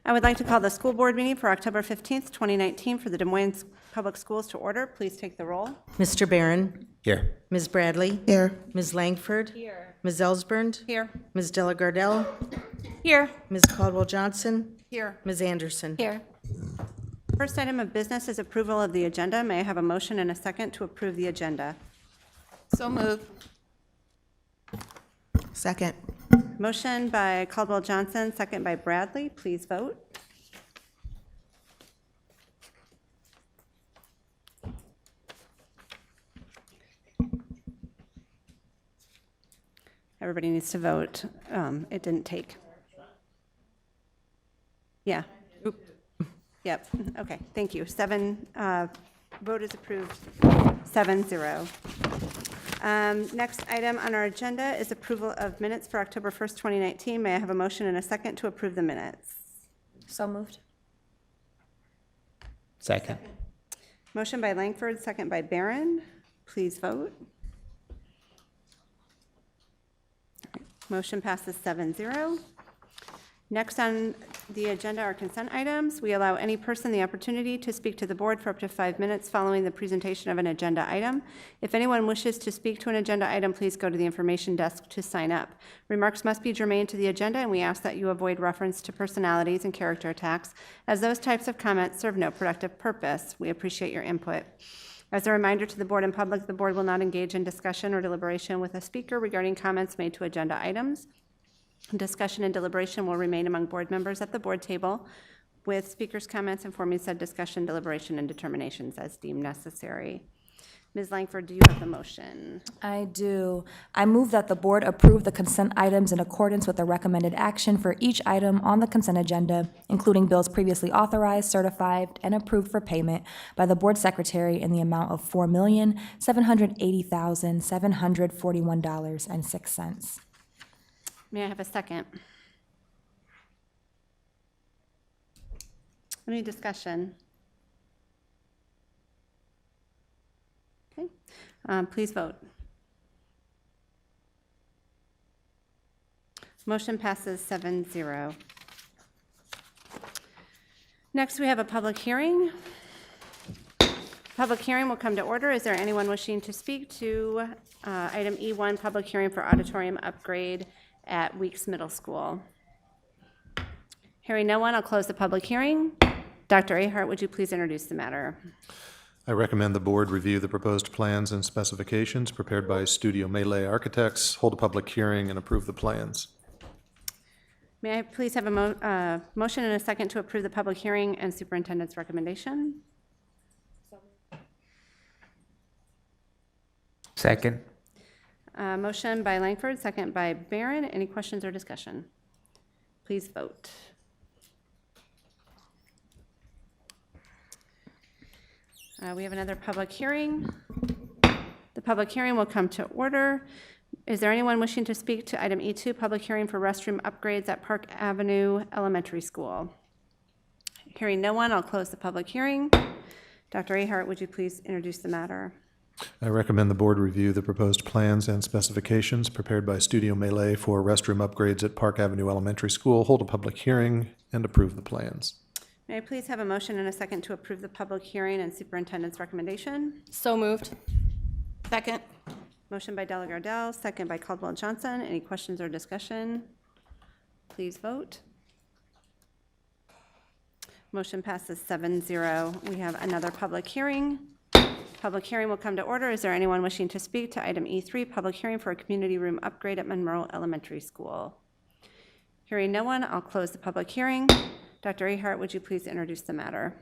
I would like to call the school board meeting for October 15th, 2019 for the Des Moines Public Schools to order. Please take the roll. Mr. Barron. Here. Ms. Bradley. Here. Ms. Langford. Here. Ms. Ellsbernd. Here. Ms. Delagardelle. Here. Ms. Caldwell-Johnson. Here. Ms. Anderson. Here. First item of business is approval of the agenda. May I have a motion and a second to approve the agenda? So moved. Second. Motion by Caldwell-Johnson, second by Bradley. Please vote. Everybody needs to vote. It didn't take. Yeah. Oop. Yep. Okay. Thank you. Vote is approved, 7-0. Next item on our agenda is approval of minutes for October 1st, 2019. May I have a motion and a second to approve the minutes? So moved. Second. Motion by Langford, second by Barron. Please vote. Motion passes 7-0. Next on the agenda are consent items. We allow any person the opportunity to speak to the board for up to 5 minutes following the presentation of an agenda item. If anyone wishes to speak to an agenda item, please go to the information desk to sign up. Remarks must be germane to the agenda, and we ask that you avoid reference to personalities and character attacks, as those types of comments serve no productive purpose. We appreciate your input. As a reminder to the board and public, the board will not engage in discussion or deliberation with a speaker regarding comments made to agenda items. Discussion and deliberation will remain among board members at the board table, with speakers' comments informing said discussion, deliberation, and determinations as deemed necessary. Ms. Langford, do you have the motion? I do. I move that the board approve the consent items in accordance with the recommended action for each item on the consent agenda, including bills previously authorized, certified, and approved for payment by the board secretary in the amount of $4,780,741.06. May I have a second? Any discussion? Okay, please vote. Motion passes 7-0. Next, we have a public hearing. Public hearing will come to order. Is there anyone wishing to speak to item E1, public hearing for auditorium upgrade at Weeks Middle School? Hearing no one, I'll close the public hearing. Dr. Ahart, would you please introduce the matter? I recommend the board review the proposed plans and specifications prepared by Studio Melee Architects, hold a public hearing, and approve the plans. May I please have a motion and a second to approve the public hearing and superintendent's recommendation? Second. Motion by Langford, second by Barron. Any questions or discussion? Please vote. We have another public hearing. The public hearing will come to order. Is there anyone wishing to speak to item E2, public hearing for restroom upgrades at Park Avenue Elementary School? Hearing no one, I'll close the public hearing. Dr. Ahart, would you please introduce the matter? I recommend the board review the proposed plans and specifications prepared by Studio Melee for restroom upgrades at Park Avenue Elementary School, hold a public hearing, and approve the plans. May I please have a motion and a second to approve the public hearing and superintendent's recommendation? So moved. Second. Motion by Delagardelle, second by Caldwell-Johnson. Any questions or discussion? Please vote. Motion passes 7-0. We have another public hearing. Public hearing will come to order. Is there anyone wishing to speak to item E3, public hearing for a community room upgrade at Monroe Elementary School? Hearing no one, I'll close the public hearing. Dr. Ahart, would you please introduce the matter?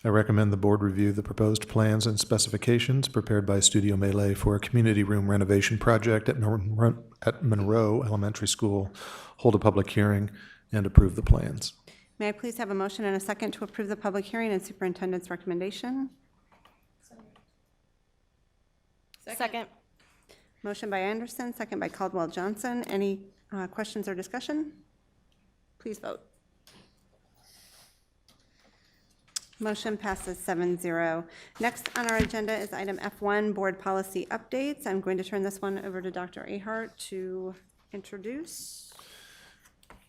I recommend the board review the proposed plans and specifications prepared by Studio Melee for a community room renovation project at Monroe Elementary School, hold a public hearing, and approve the plans. May I please have a motion and a second to approve the public hearing and superintendent's recommendation? Second. Motion by Anderson, second by Caldwell-Johnson. Any questions or discussion? Please vote. Motion passes 7-0. Next on our agenda is item F1, board policy updates. I'm going to turn this one over to Dr. Ahart to introduce.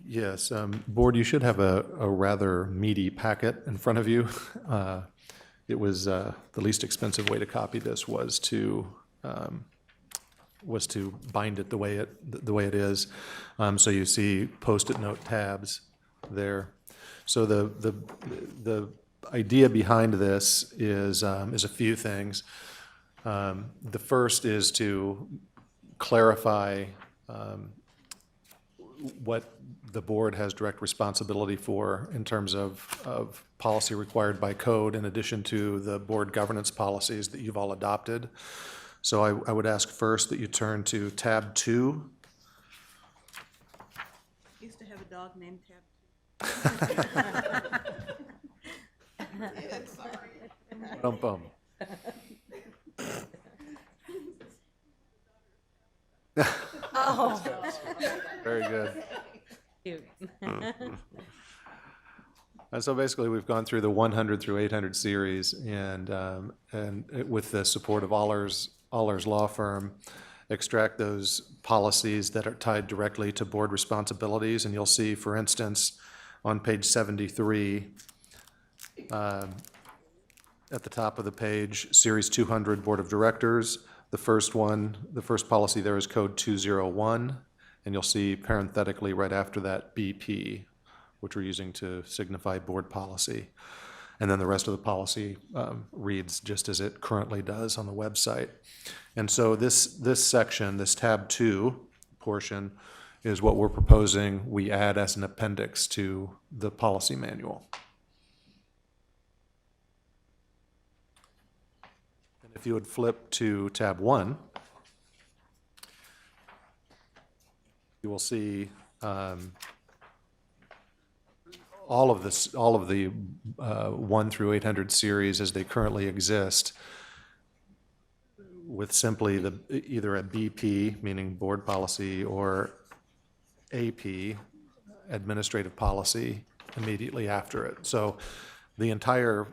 Yes, Board, you should have a rather meaty packet in front of you. It was, the least expensive way to copy this was to bind it the way it is. So you see Post-it note tabs there. So the idea behind this is a few things. The first is to clarify what the board has direct responsibility for in terms of policy required by code, in addition to the board governance policies that you've all adopted. So I would ask first that you turn to tab 2. Used to have a dog named Tab. Bum, bum. Very good. And so basically, we've gone through the 100 through 800 series, and with the support of Allers Law Firm, extract those policies that are tied directly to board responsibilities. And you'll see, for instance, on page 73, at the top of the page, Series 200 Board of Directors. The first policy there is Code 201, and you'll see parenthetically right after that BP, which we're using to signify board policy. And then the rest of the policy reads just as it currently does on the website. And so this section, this tab 2 portion, is what we're proposing we add as an appendix to the policy manual. And if you would flip to tab 1, you will see all of the 1 through 800 series as they currently exist, with simply either a BP, meaning board policy, or AP, administrative policy, immediately after it. So the entire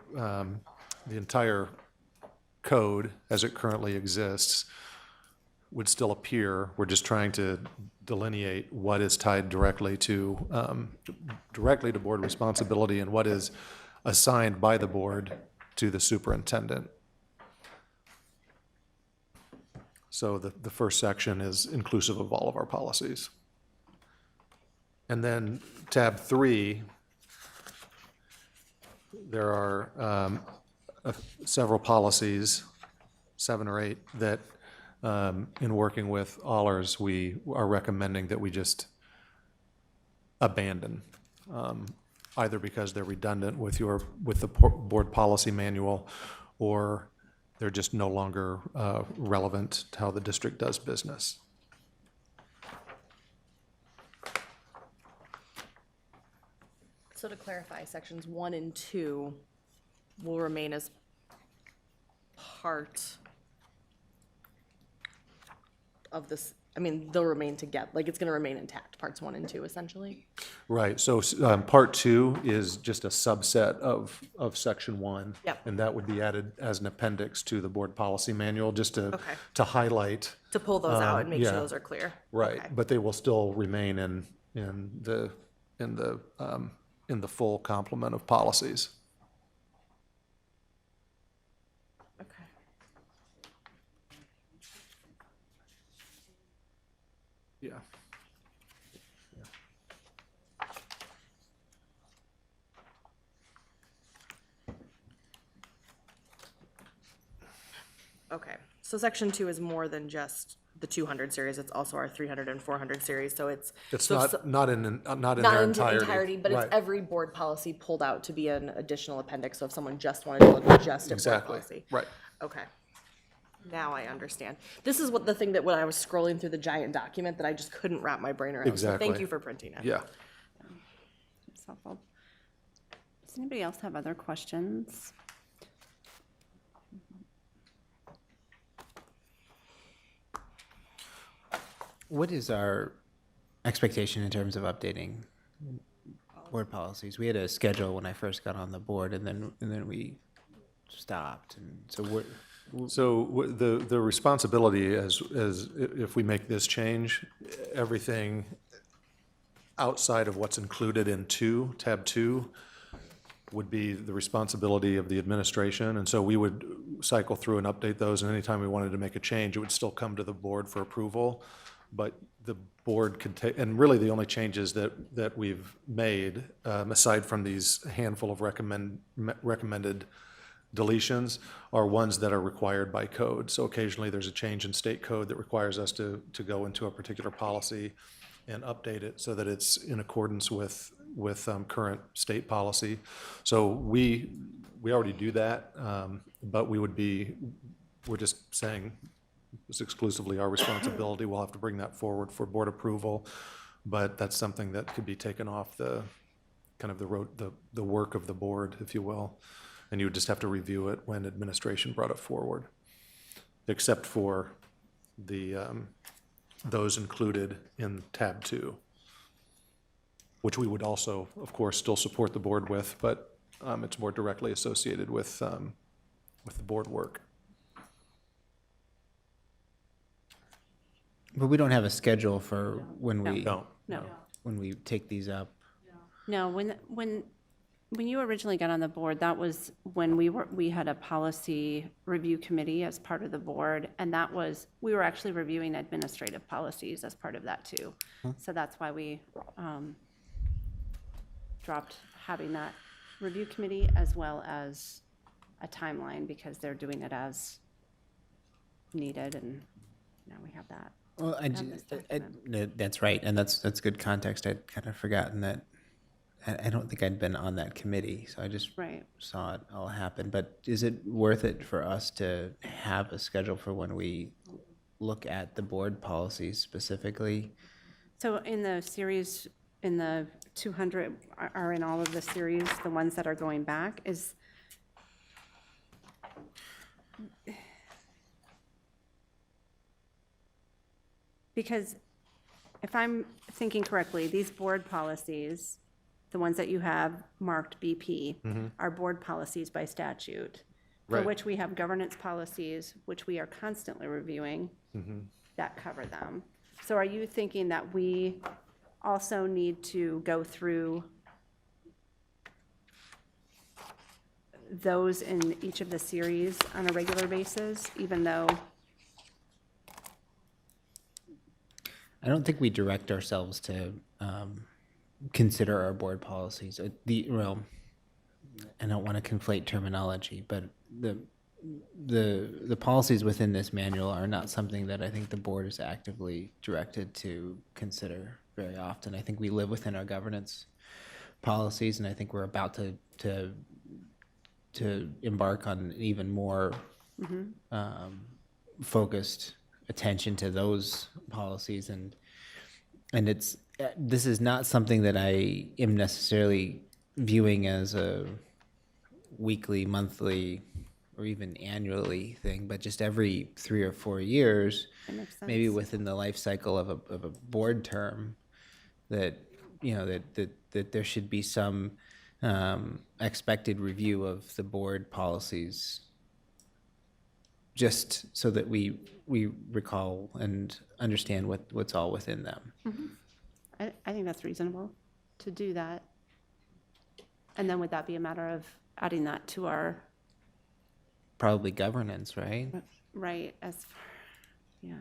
code as it currently exists would still appear. We're just trying to delineate what is tied directly to board responsibility and what is assigned by the board to the superintendent. So the first section is inclusive of all of our policies. And then tab 3, there are several policies, 7 or 8, that in working with Allers, we are recommending that we just abandon, either because they're redundant with the board policy manual, or they're just no longer relevant to how the district does business. So to clarify, sections 1 and 2 will remain as part of this, I mean, they'll remain together, like it's gonna remain intact, parts 1 and 2 essentially? Right, so part 2 is just a subset of section 1. Yep. And that would be added as an appendix to the board policy manual, just to Okay. highlight. To pull those out and make sure yeah. those are clear? Right, Okay. but they will still remain in the full complement of policies. Okay. Yeah. Okay, so section 2 is more than just the 200 series, it's also our 300 and 400 series, so it's. It's so not in Not their in entirety. but it's Right. every board policy pulled out to be an additional appendix, so if someone just wanted to look just at board Exactly, policy. right. Okay. Now I understand. This is what the thing that when I was scrolling through the giant document that I just couldn't wrap my brain around. So thank Exactly. you for printing it. Yeah. It's helpful. Does anybody else have other questions? What is our expectation in terms of updating board policies? We had a schedule when I first got on the board, and then we stopped. And so what? So the responsibility as if we make this change, everything outside of what's included in tab 2, would be the responsibility of the administration. And so we would cycle through and update those, and anytime we wanted to make a change, it would still come to the board for approval. But the board could take, and really the only changes that we've made, aside from these handful of recommended deletions, are ones that are required by code. So occasionally there's a change in state code that requires us to go into a particular policy and update it so that it's in accordance with current state policy. So we already do that, but we're just saying it's exclusively our responsibility. We'll have to bring that forward for board approval, but that's something that could be taken off the work of the board, if you will. And you would just have to review it when administration brought it forward, except for those included in tab 2, which we would also, of course, still support the board with, but it's more directly associated with the board work. But we don't have a schedule for when we, No. when we take these up. No, when you originally got on the board, that was when we had a policy review committee as part of the board, and we were actually reviewing administrative policies as part of that too. So that's why we dropped having that review committee as well as a timeline, because they're doing it as needed, and now we have that. Well, this document. that's right, and that's good context. I'd kind of forgotten that. I don't think I'd been on that committee, so I just Right. saw it all happen. But is it worth it for us to have a schedule for when we look at the board policies specifically? So in the series, in the 200, are in all of the series, the ones that are going back, is because if I'm thinking correctly, these board policies, the ones that you have marked BP, are board policies by statute, for Right. which we have governance policies, which we are constantly reviewing, that cover them. So are you thinking that we also need to go through those in each of the series on a regular basis, even though? I don't think we direct ourselves to consider our board policies. Well, I don't want to conflate terminology, but the policies within this manual are not something that I think the board is actively directed to consider very often. I think we live within our governance policies, and I think we're about to embark on even more focused attention to those policies, and this is not something that I am necessarily viewing as a weekly, monthly, or even annually thing, but just every 3 or 4 years, That makes maybe sense. within the life cycle of a board term, that that there should be some expected review of the board policies, just so that we recall and understand what's all within them. I think that's reasonable to do that. And then would that be a matter of adding that to our, Probably governance, right? right, yeah.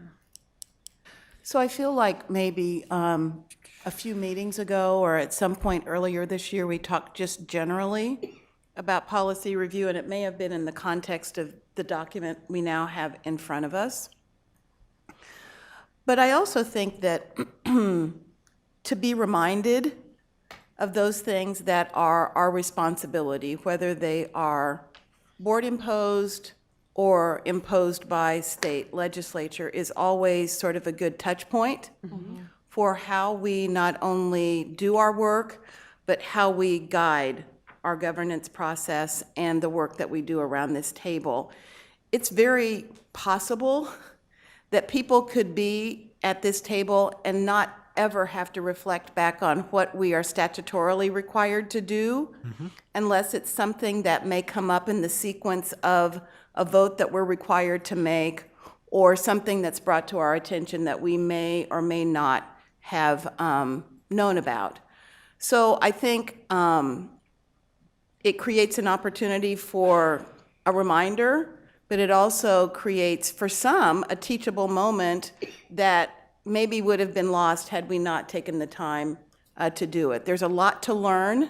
So I feel like maybe a few meetings ago or at some point earlier this year, we talked just generally about policy review, and it may have been in the context of the document we now have in front of us. But I also think that to be reminded of those things that are our responsibility, whether they are board imposed or imposed by state legislature, is always sort of a good touch point for how we not only do our work, but how we guide our governance process and the work that we do around this table. It's very possible that people could be at this table and not ever have to reflect back on what we are statutorily required to do, unless it's something that may come up in the sequence of a vote that we're required to make, or something that's brought to our attention that we may or may not have known about. So I think it creates an opportunity for a reminder, but it also creates, for some, a teachable moment that maybe would have been lost had we not taken the time to do it. There's a lot to learn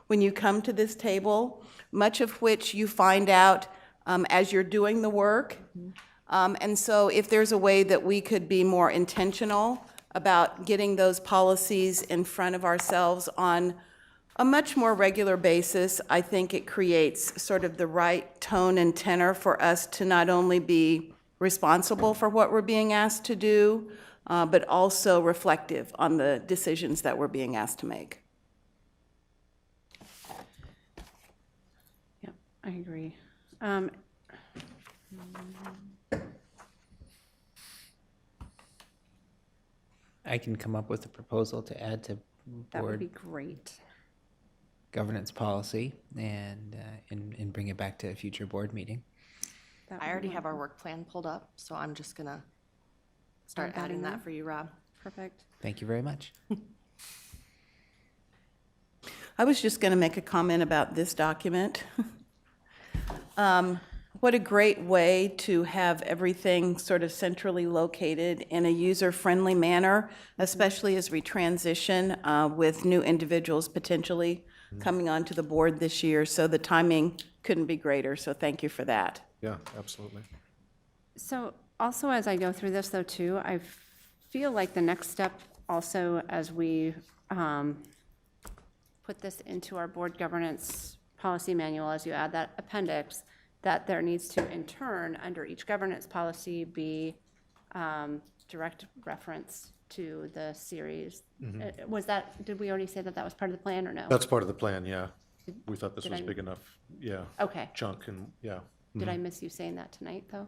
when you come to this table, much of which you find out as you're doing the work. And so if there's a way that we could be more intentional about getting those policies in front of ourselves on a much more regular basis, I think it creates sort of the right tone and tenor for us to not only be responsible for what we're being asked to do, but also reflective on the decisions that we're being asked to make. Yep, I agree. I can come up with a proposal to add to That would be board great. governance policy and bring it back to a future board meeting. That I would already be have our work plan pulled up, so I'm just gonna start Add that adding in that there? for you, Rob. perfect. Thank you very much. I was just going to make a comment about this document. What a great way to have everything sort of centrally located in a user-friendly manner, especially as we transition with new individuals potentially coming onto the board this year. So the timing couldn't be greater, so thank you for that. Yeah, absolutely. So also, as I go through this, though, too, I feel like the next step also, as we put this into our board governance policy manual, as you add that appendix, that there needs to, in turn, under each governance policy, be direct reference to the series. Was that, did we already say that that was part of the plan, or no? That's part of the plan, yeah. We thought this did was I- big enough, yeah, Okay. chunk and, yeah. Did I miss you saying that tonight, though?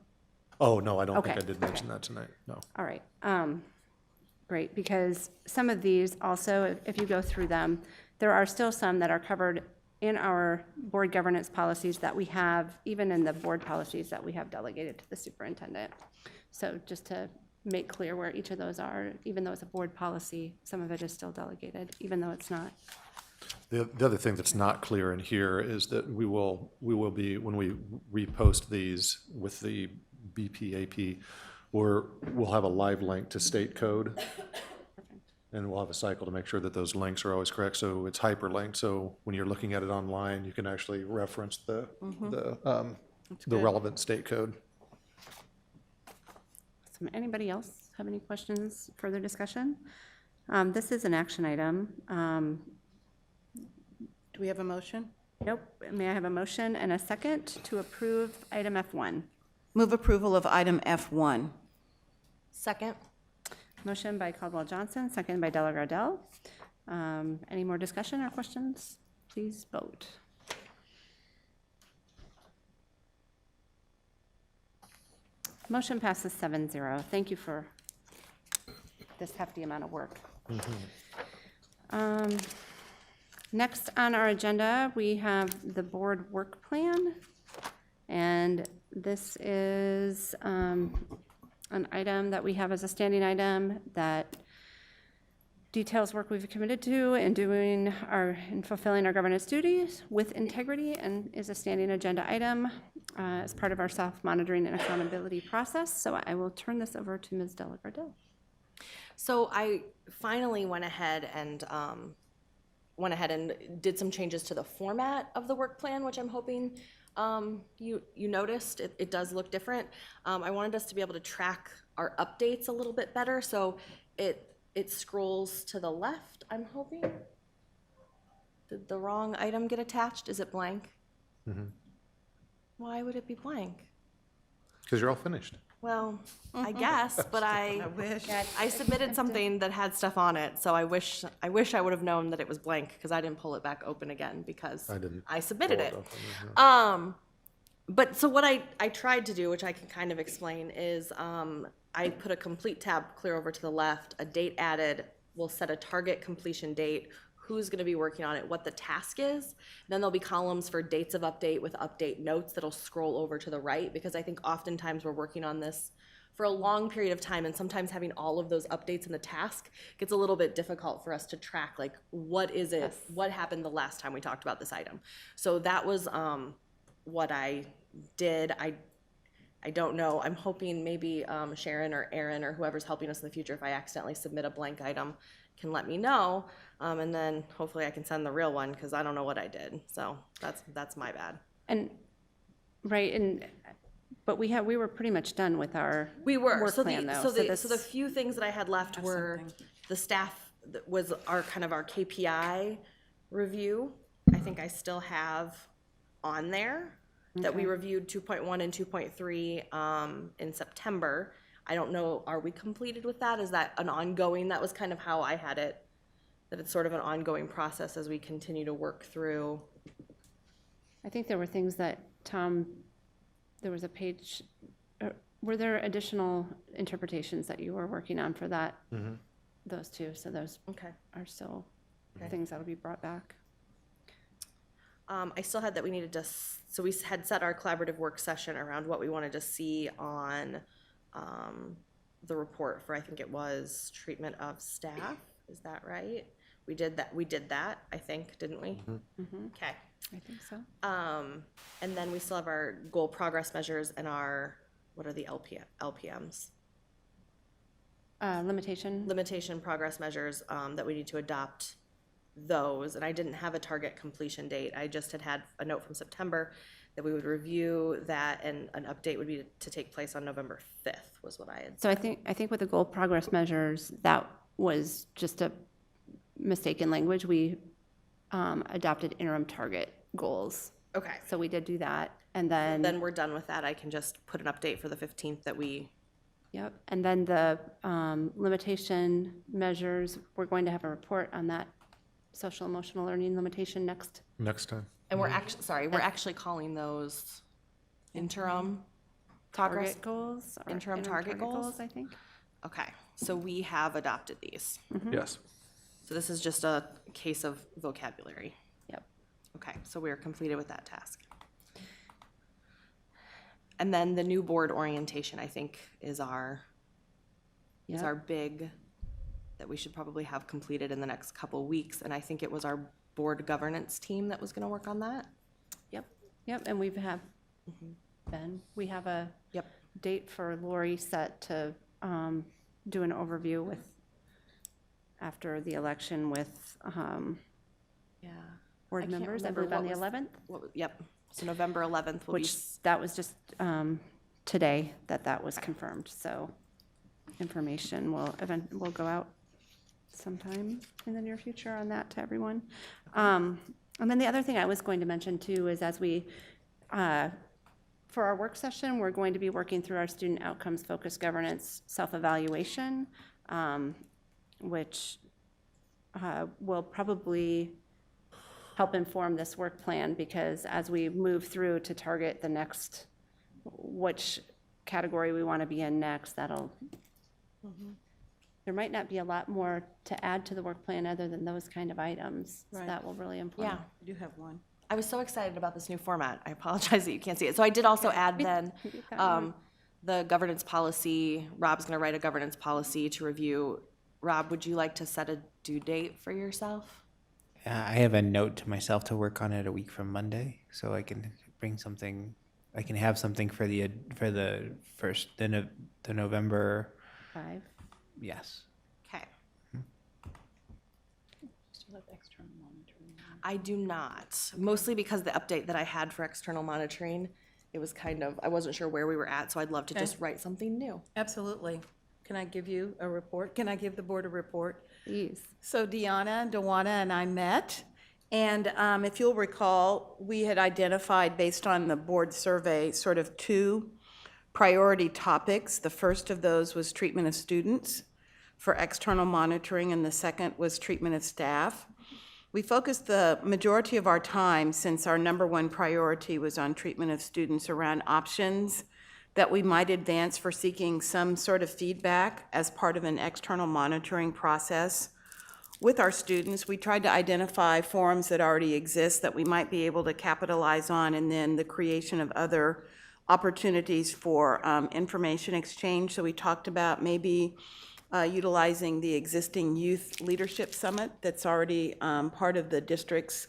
Oh, no, I don't think I Okay, did mention that tonight, no. All right, great, because some of these also, if you go through them, there are still some that are covered in our board governance policies that we have, even in the board policies that we have delegated to the superintendent. So just to make clear where each of those are, even though it's a board policy, some of it is still delegated, even though it's not. The other thing that's not clear in here is that we will be, when we repost these with the BPAP, we'll have a live link to state code. And we'll have a cycle to make sure that those links are always correct, so it's hyperlinked, so when you're looking at it online, you can actually reference the relevant state code. So anybody else have any questions, further discussion? This is an action item. Do we have a motion? Nope, may I have a motion and a second to approve item F1? Move approval of item F1. Second? Motion by Caldwell Johnson, second by Della Gardell. Any more discussion or questions? Please vote. Motion passes 7-0. Thank you for this hefty amount of work. Next on our agenda, we have the board work plan. And this is an item that we have as a standing item that details work we've committed to in fulfilling our governance duties with integrity, and is a standing agenda item as part of our self-monitoring and accountability process. So I will turn this over to Ms. Della Gardell. So I finally went ahead and did some changes to the format of the work plan, which I'm hoping you noticed. It does look different. I wanted us to be able to track our updates a little bit better, so it scrolls to the left, I'm hoping. Did the wrong item get attached? Is it blank? Why would it be blank? Because you're all finished. Well, I guess, but I wish. submitted something that had stuff on it, so I wish I would have known that it was blank, because I didn't pull it back open again because I didn't I submitted pull it. it open, But so what I tried to do, which I can kind of explain, is I put a complete tab clear over to the left, a date added, we'll set a target completion date, who's gonna be working on it, what the task is. Then there'll be columns for dates of update with update notes that'll scroll over to the right, because I think oftentimes we're working on this for a long period of time, and sometimes having all of those updates in the task gets a little bit difficult for us to track, like, what is it, what happened the last time we talked about this item? So that was what I did. I don't know, I'm hoping maybe Sharon or Aaron or whoever's helping us in the future, if I accidentally submit a blank item, can let me know, and then hopefully I can send the real one, because I don't know what I did, so that's my bad. And, right, but we were pretty much done with our We were, work so plan, the, though. so the, this- so the few things that I had left were the staff, was our kind of our KPI review. I think I still have on there, that we reviewed 2.1 and 2.3 in September. I don't know, are we completed with that? Is that an ongoing, that was kind of how I had it, that it's sort of an ongoing process as we continue to work through. I think there were things that, Tom, there was a page, were there additional interpretations that you were working on for that? Those two, so those Okay. are still things that will be brought back. I still had that we needed to, so we had set our collaborative work session around what we wanted to see on the report for, I think it was treatment of staff, is that right? We did that, I think, didn't we? Okay. I think so. And then we still have our goal progress measures and our, what are the LPMs? Limitation progress measures that we need to adopt those, and I didn't have a target completion date. I just had a note from September that we would review that, and an update would be to take place on November 5th, was what I had. So I think with the goal progress measures, that was just a mistaken language. We adopted interim target goals. Okay, So we did do that, and then, then we're done with that. I can just put an update for the 15th that we, yep, and then the limitation measures, we're going to have a report on that social emotional learning limitation next. time. and we're actually, sorry, we're actually calling those interim progress. Target goals? Or Interim target goals? I think. Okay, so we have adopted these. Yes. So this is just a case of vocabulary. Yep. Okay, so we are completed with that task. And then the new board orientation, I think, is our Yep. big, that we should probably have completed in the next couple weeks. And I think it was our board governance team that was gonna work on that. Yep, and we have, Ben, we have a Yep. date for Lori set to do an overview with, after the election with Yeah. board can't members, I remember believe on what the was- 11th, Yep, so November 11th will be, which, that was just today that was confirmed, so information will go out sometime in the near future on that to everyone. And then the other thing I was going to mention too is as we, for our work session, we're going to be working through our student outcomes focused governance self-evaluation, which will probably help inform this work plan, because as we move through to target the next, which category we want to be in next, that'll, there might not be a lot more to add to the work plan other than those kind of items. So Right. that will really inform. yeah. I do have one. I was so excited about this new format. I apologize that you can't see it. So I did also add then the governance policy. Rob's going to write a governance policy to review. Rob, would you like to set a due date for yourself? I have a note to myself to work on it a week from Monday, so I can bring something. I can have something for the November. 5. Yes. Okay. I do not, mostly because the update that I had for external monitoring, it was kind of, I wasn't sure where we were at, so I'd love to just write something new. Absolutely. Can I give you a report? Can I give the board a report? Please. So Deanna, Dewana, and I met, and if you'll recall, we had identified, based on the board survey, sort of 2 priority topics. The first of those was treatment of students for external monitoring, and the second was treatment of staff. We focused the majority of our time, since our number 1 priority was on treatment of students, around options that we might advance for seeking some sort of feedback as part of an external monitoring process with our students. We tried to identify forums that already exist that we might be able to capitalize on, and then the creation of other opportunities for information exchange. So we talked about maybe utilizing the existing Youth Leadership Summit that's already part of the district's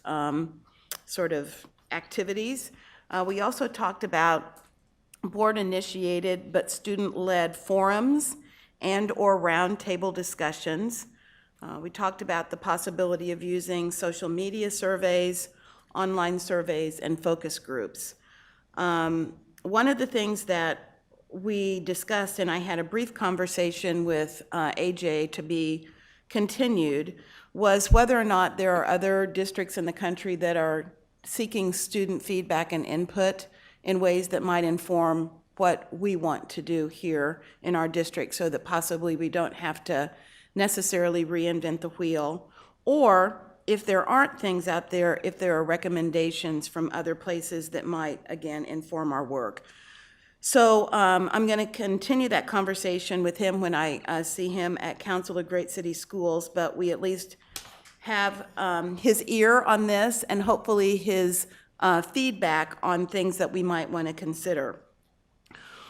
sort of activities. We also talked about board-initiated but student-led forums and/or roundtable discussions. We talked about the possibility of using social media surveys, online surveys, and focus groups. One of the things that we discussed, and I had a brief conversation with AJ to be continued, was whether or not there are other districts in the country that are seeking student feedback and input in ways that might inform what we want to do here in our district, so that possibly we don't have to necessarily reinvent the wheel. Or if there aren't things out there, if there are recommendations from other places that might, again, inform our work. So I'm going to continue that conversation with him when I see him at Council of Great City Schools, but we at least have his ear on this and hopefully his feedback on things that we might want to consider.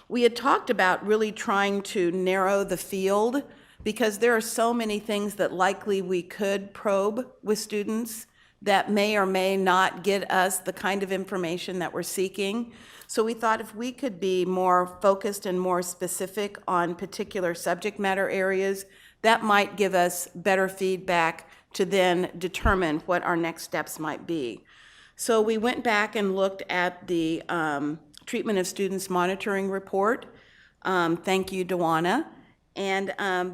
We had talked about really trying to narrow the field because there are so many things that likely we could probe with students that may or may not get us the kind of information that we're seeking. So we thought if we could be more focused and more specific on particular subject matter areas, that might give us better feedback to then determine what our next steps might be. So we went back and looked at the Treatment of Students Monitoring Report. Thank you, Dewana. And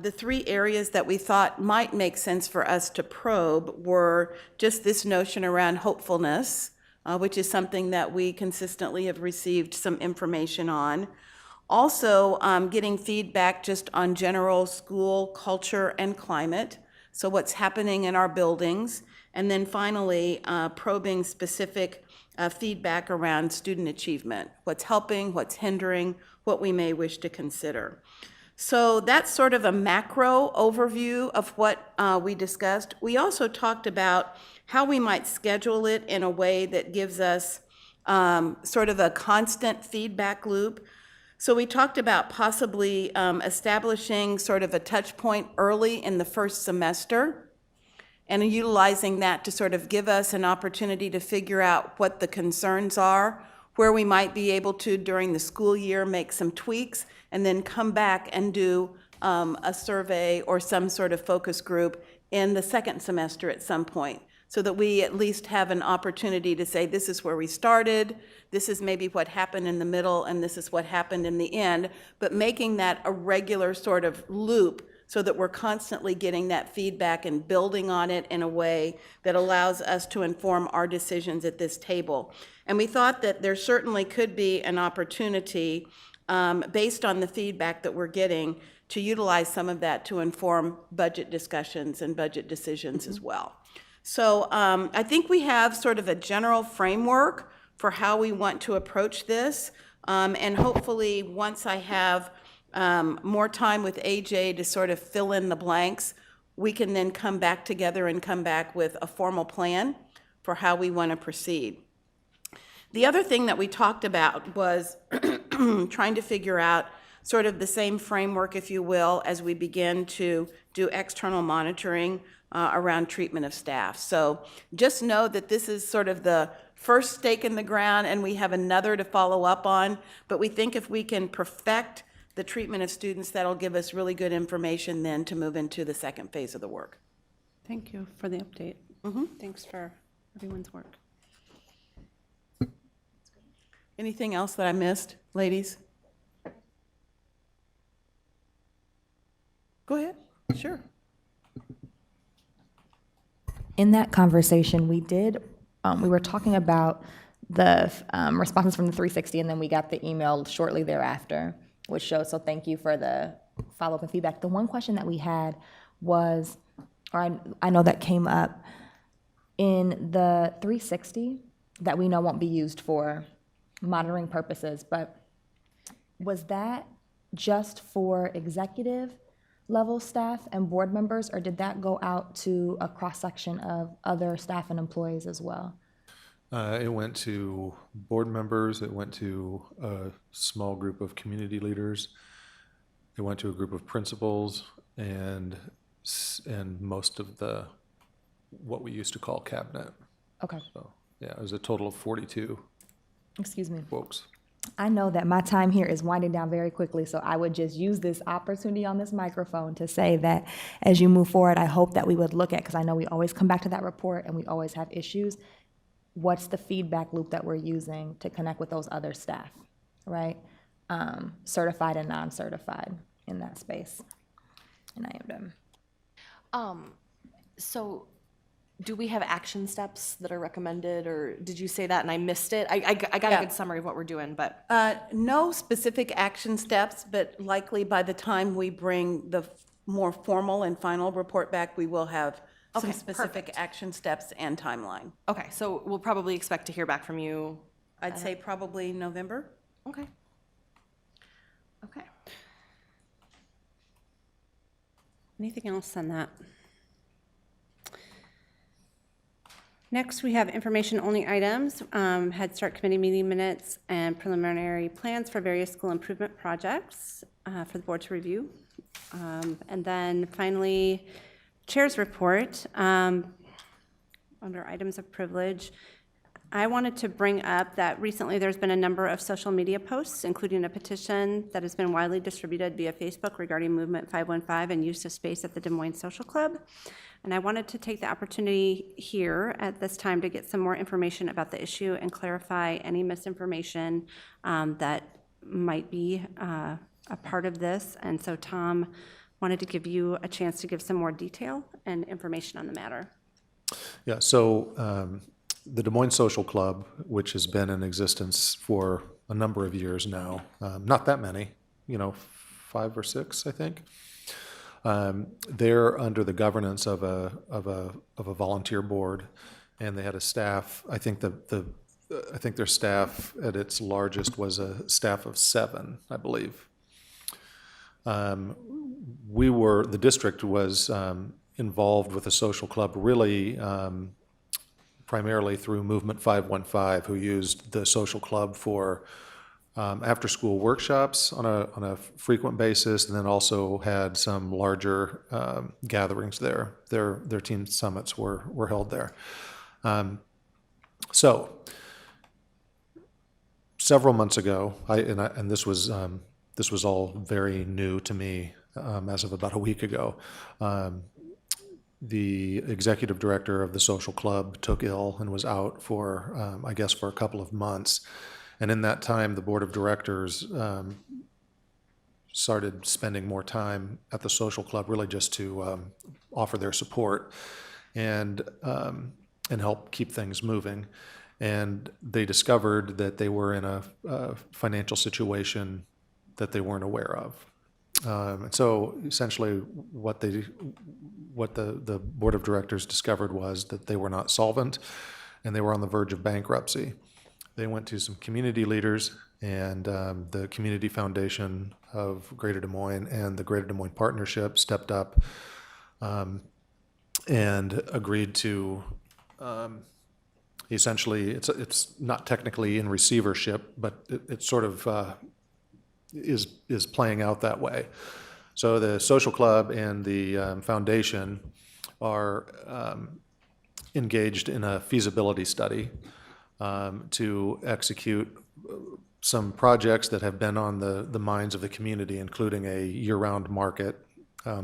the three areas that we thought might make sense for us to probe were just this notion around hopefulness, which is something that we consistently have received some information on. Also, getting feedback just on general school culture and climate, so what's happening in our buildings. And then finally, probing specific feedback around student achievement, what's helping, what's hindering, what we may wish to consider. So that's sort of a macro overview of what we discussed. We also talked about how we might schedule it in a way that gives us sort of a constant feedback loop. So we talked about possibly establishing sort of a touch point early in the first semester and utilizing that to sort of give us an opportunity to figure out what the concerns are, where we might be able to, during the school year, make some tweaks, and then come back and do a survey or some sort of focus group in the second semester at some point, so that we at least have an opportunity to say, this is where we started, this is maybe what happened in the middle, and this is what happened in the end, but making that a regular sort of loop so that we're constantly getting that feedback and building on it in a way that allows us to inform our decisions at this table. And we thought that there certainly could be an opportunity, based on the feedback that we're getting, to utilize some of that to inform budget discussions and budget decisions as well. So I think we have sort of a general framework for how we want to approach this. And hopefully, once I have more time with AJ to sort of fill in the blanks, we can then come back together and come back with a formal plan for how we want to proceed. The other thing that we talked about was trying to figure out sort of the same framework, if you will, as we begin to do external monitoring around treatment of staff. So just know that this is sort of the first stake in the ground, and we have another to follow up on. But we think if we can perfect the treatment of students, that'll give us really good information then to move into the second phase of the work. Thank you for the update. Thanks for everyone's work. Anything else that I missed, ladies? Go ahead. Sure. In that conversation, we were talking about the responses from the 360, and then we got the email shortly thereafter, which shows, so thank you for the follow-up and feedback. The one question that we had was, or I know that came up, in the 360 that we know won't be used for monitoring purposes, but was that just for executive level staff and board members, or did that go out to a cross-section of other staff and employees as well? It went to board members, it went to a small group of community leaders, it went to a group of principals, and most of the, what we used to call cabinet. Okay, So, yeah, it was a total of 42 excuse me. folks. I know that my time here is winding down very quickly, so I would just use this opportunity on this microphone to say that as you move forward, I hope that we would look at, because I know we always come back to that report and we always have issues, what's the feedback loop that we're using to connect with those other staff, right? Certified and non-certified in that space. And I am done. So do we have action steps that are recommended, or did you say that and I missed it? I got Yeah. a good summary of what we're doing, but, No specific action steps, but likely by the time we bring the more formal and final report back, we will have some Okay, specific perfect. action steps and timeline. okay, so we'll probably expect to hear back from you. I'd say probably November. Okay. Okay. Anything else on that? Next, we have information-only items, Head Start Committee meeting minutes, and preliminary plans for various school improvement projects for the board to review. And then finally, Chair's report. Under items of privilege, I wanted to bring up that recently there's been a number of social media posts, including a petition that has been widely distributed via Facebook regarding Movement 515 and use of space at the Des Moines Social Club. And I wanted to take the opportunity here at this time to get some more information about the issue and clarify any misinformation that might be a part of this. And so Tom wanted to give you a chance to give some more detail and information on the matter. Yeah, so the Des Moines Social Club, which has been in existence for a number of years now, not that many, 5 or 6, I think. They're under the governance of a volunteer board, and they had a staff. I think I think their staff at its largest was a staff of 7, I believe. The district was involved with the social club really primarily through Movement 515, who used the social club for after-school workshops on a frequent basis, and then also had some larger gatherings there. Their team summits were held there. So several months ago, and this was all very new to me as of about a week ago. The executive director of the social club took ill and was out for, I guess, for a couple of months. And in that time, the board of directors started spending more time at the social club, really just to offer their support and help keep things moving. And they discovered that they were in a financial situation that they weren't aware of. And so essentially what the board of directors discovered was that they were not solvent and they were on the verge of bankruptcy. They went to some community leaders, and the Community Foundation of Greater Des Moines and the Greater Des Moines Partnership stepped up and agreed to essentially, it's not technically in receivership, but it sort of is playing out that way. So the social club and the foundation are engaged in a feasibility study to execute some projects that have been on the minds of the community, including a year-round market,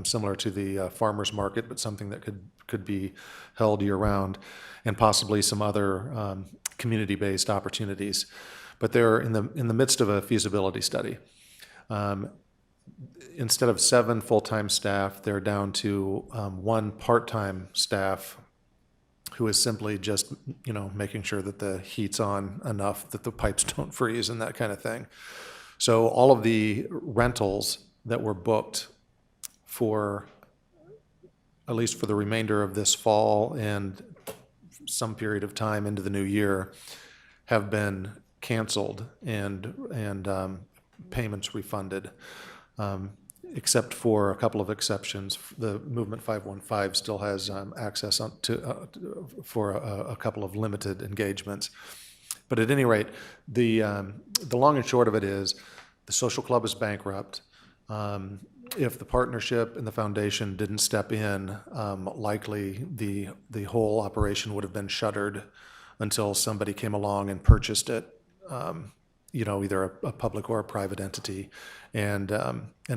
similar to the farmers market, but something that could be held year-round, and possibly some other community-based opportunities. But they're in the midst of a feasibility study. Instead of 7 full-time staff, they're down to 1 part-time staff who is simply just, making sure that the heat's on enough that the pipes don't freeze and that kind of thing. So all of the rentals that were booked for, at least for the remainder of this fall and some period of time into the new year, have been canceled and payments refunded. except for a couple of exceptions. The Movement 515 still has access for a couple of limited engagements. But at any rate, the long and short of it is the social club is bankrupt. If the partnership and the foundation didn't step in, likely the whole operation would have been shuttered until somebody came along and purchased it, either a public or a private entity, and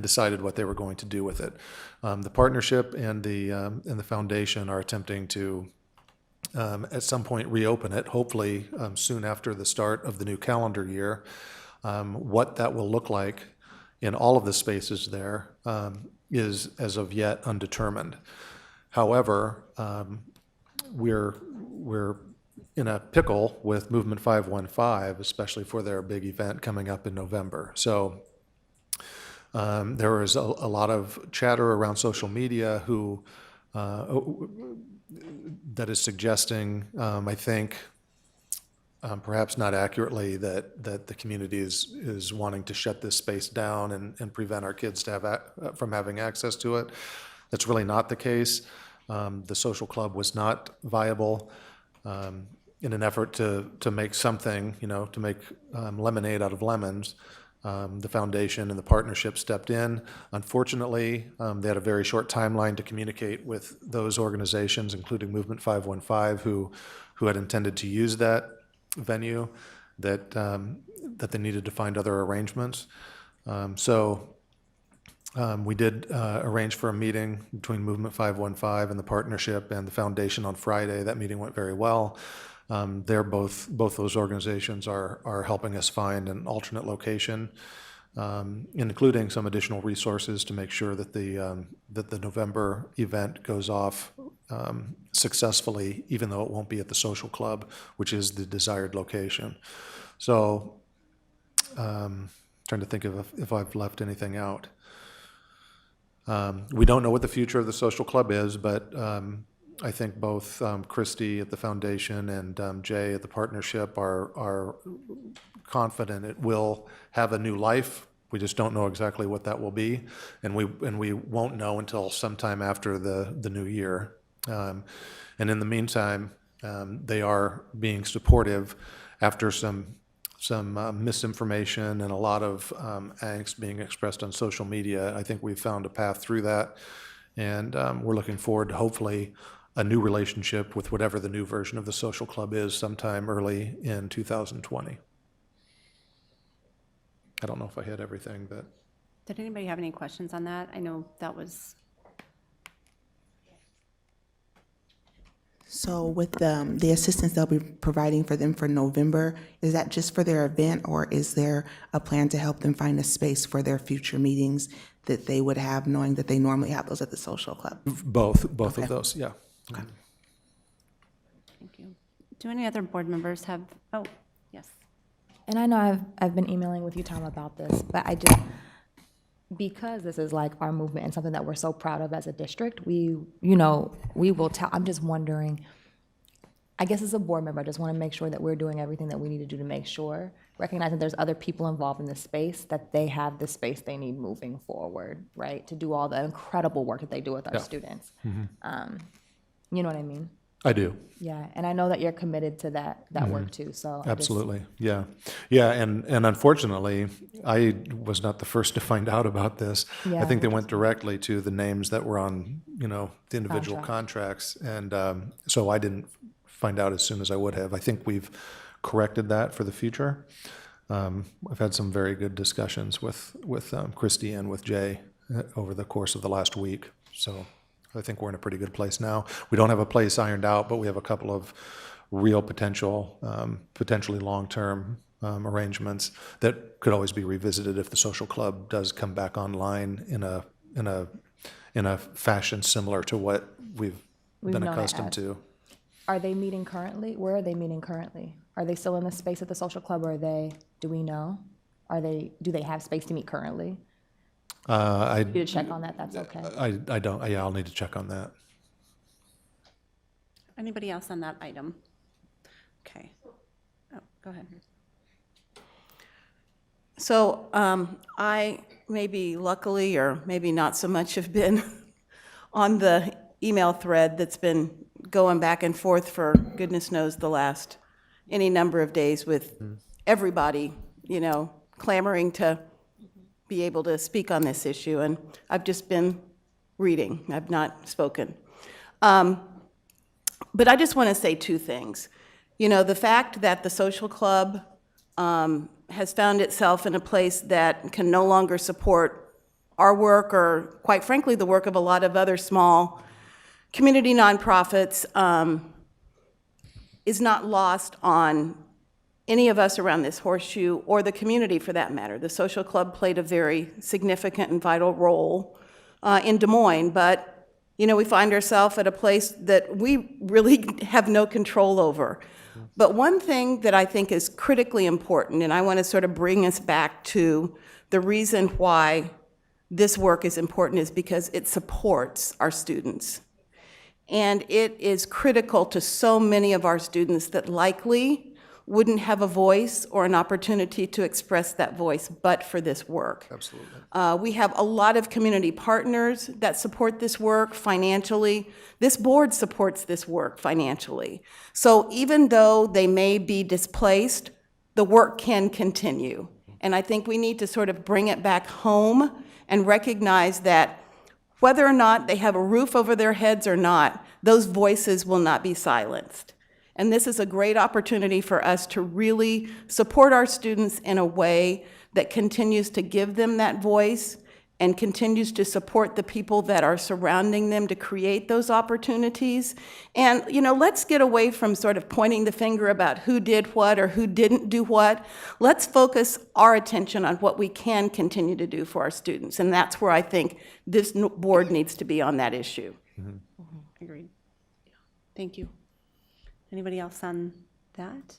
decided what they were going to do with it. The partnership and the foundation are attempting to at some point reopen it, hopefully soon after the start of the new calendar year. What that will look like in all of the spaces there is as of yet undetermined. However, we're in a pickle with Movement 515, especially for their big event coming up in November. So there is a lot of chatter around social media that is suggesting, I think, perhaps not accurately, that the community is wanting to shut this space down and prevent our kids from having access to it. That's really not the case. The social club was not viable. In an effort to make something, to make lemonade out of lemons, the foundation and the partnership stepped in. Unfortunately, they had a very short timeline to communicate with those organizations, including Movement 515, who had intended to use that venue, that they needed to find other arrangements. So we did arrange for a meeting between Movement 515 and the partnership and the foundation on Friday. That meeting went very well. Both those organizations are helping us find an alternate location, including some additional resources to make sure that the November event goes off successfully, even though it won't be at the social club, which is the desired location. So, trying to think of if I've left anything out. We don't know what the future of the social club is, but I think both Christy at the foundation and Jay at the partnership are confident it will have a new life. We just don't know exactly what that will be, and we won't know until sometime after the new year. And in the meantime, they are being supportive after some misinformation and a lot of angst being expressed on social media. I think we've found a path through that, and we're looking forward to hopefully a new relationship with whatever the new version of the social club is sometime early in 2020. I don't know if I hit everything, but. Did anybody have any questions on that? I know that was. So with the assistance they'll be providing for them for November, is that just for their event, or is there a plan to help them find a space for their future meetings that they would have, knowing that they normally have those at the social club? Both Okay. of those, yeah. Okay. Thank you. Do any other board members have, oh, yes. And I know I've been emailing with you, Tom, about this, but because this is like our movement and something that we're so proud of as a district, we will tell, I'm just wondering, I guess as a board member, I just want to make sure that we're doing everything that we need to do to make sure, recognizing there's other people involved in this space, that they have the space they need moving forward, right? To do all the incredible work that they do with our students. You know what I mean? I do. Yeah, and I know that you're committed to that work too, so. Absolutely, yeah. Yeah, and unfortunately, I was not the first to find out about this. I Yeah. think they went directly to the names that were on, the individual contracts, and so I didn't find out as soon as I would have. I think we've corrected that for the future. I've had some very good discussions with Christy and with Jay over the course of the last week, so I think we're in a pretty good place now. We don't have a place ironed out, but we have a couple of real potentially long-term arrangements that could always be revisited if the social club does come back online in a fashion similar to what we've been known it accustomed as. to. Are they meeting currently? Where are they meeting currently? Are they still in the space at the social club, or do we know? Do they have space to meet currently? You to check on that, that's okay. I don't. Yeah, I'll need to check on that. Anybody else on that item? Okay. Oh, go ahead. So I maybe luckily or maybe not so much have been on the email thread that's been going back and forth for goodness knows the last any number of days with everybody, clamoring to be able to speak on this issue. And I've just been reading. I've not spoken. But I just want to say two things. The fact that the social club has found itself in a place that can no longer support our work or, quite frankly, the work of a lot of other small community nonprofits is not lost on any of us around this horseshoe or the community for that matter. The social club played a very significant and vital role in Des Moines, but we find ourselves at a place that we really have no control over. But one thing that I think is critically important, and I want to sort of bring us back to the reason why this work is important, is because it supports our students. And it is critical to so many of our students that likely wouldn't have a voice or an opportunity to express that voice but for this work. Absolutely. We have a lot of community partners that support this work financially. This board supports this work financially. So even though they may be displaced, the work can continue. And I think we need to sort of bring it back home and recognize that whether or not they have a roof over their heads or not, those voices will not be silenced. And this is a great opportunity for us to really support our students in a way that continues to give them that voice and continues to support the people that are surrounding them to create those opportunities. And, let's get away from sort of pointing the finger about who did what or who didn't do what. Let's focus our attention on what we can continue to do for our students. And that's where I think this board needs to be on that issue. Agreed. Thank you. Anybody else on that?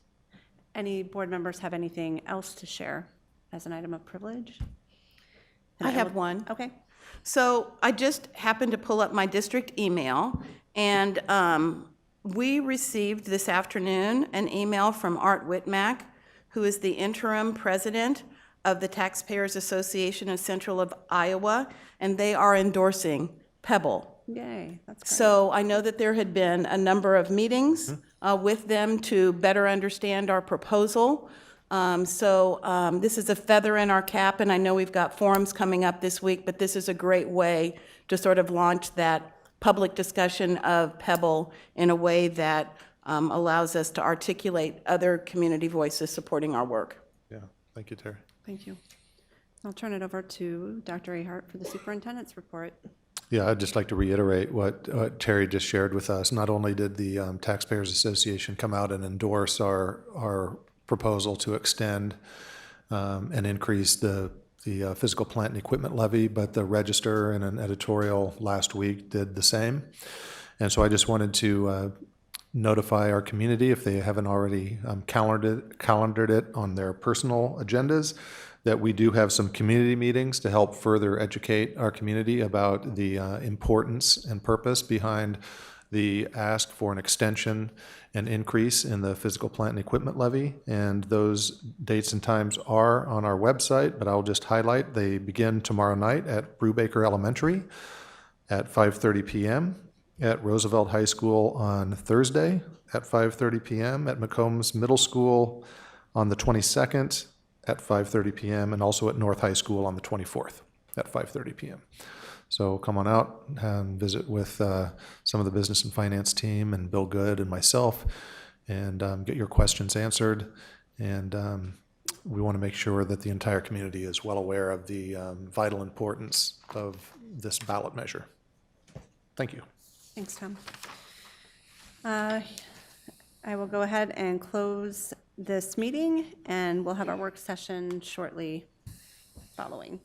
Any board members have anything else to share as an item of privilege? And I have one. Okay. So I just happened to pull up my district email, and we received this afternoon an email from Art Whitmack, who is the interim president of the Taxpayers Association of Central of Iowa, and they are endorsing Pebble. Yay, that's great. So I know that there had been a number of meetings with them to better understand our proposal. This is a feather in our cap, and I know we've got forums coming up this week, but this is a great way to sort of launch that public discussion of Pebble in a way that allows us to articulate other community voices supporting our work. Yeah, thank you, Terry. Thank you. I'll turn it over to Dr. Ahart for the superintendent's report. Yeah, I'd just like to reiterate what Terry just shared with us. Not only did the Taxpayers Association come out and endorse our proposal to extend and increase the physical plant and equipment levy, but the Register in an editorial last week did the same. And so I just wanted to notify our community, if they haven't already calendared it on their personal agendas, that we do have some community meetings to help further educate our community about the importance and purpose behind the ask for an extension and increase in the physical plant and equipment levy. And those dates and times are on our website, but I'll just highlight, they begin tomorrow night at Brubaker Elementary at 5:30 p.m., at Roosevelt High School on Thursday at 5:30 p.m., at McCombs Middle School on the 22nd at 5:30 p.m., and also at North High School on the 24th at 5:30 p.m. So come on out and visit with some of the business and finance team and Bill Good and myself and get your questions answered. And we want to make sure that the entire community is well aware of the vital importance of this ballot measure. Thank you. Thanks, Tom. I will go ahead and close this meeting, and we'll have our work session shortly following.